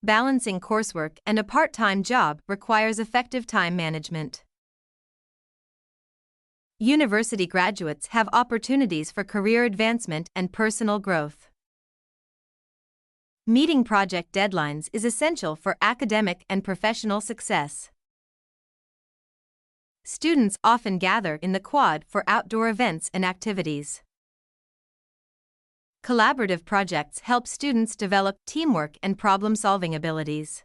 Balancing coursework and a part-time job requires effective time management. University graduates have opportunities for career advancement and personal growth. Meeting project deadlines is essential for academic and professional success. Students often gather in the quad for outdoor events and activities. Collaborative projects help students develop teamwork and problem-solving abilities.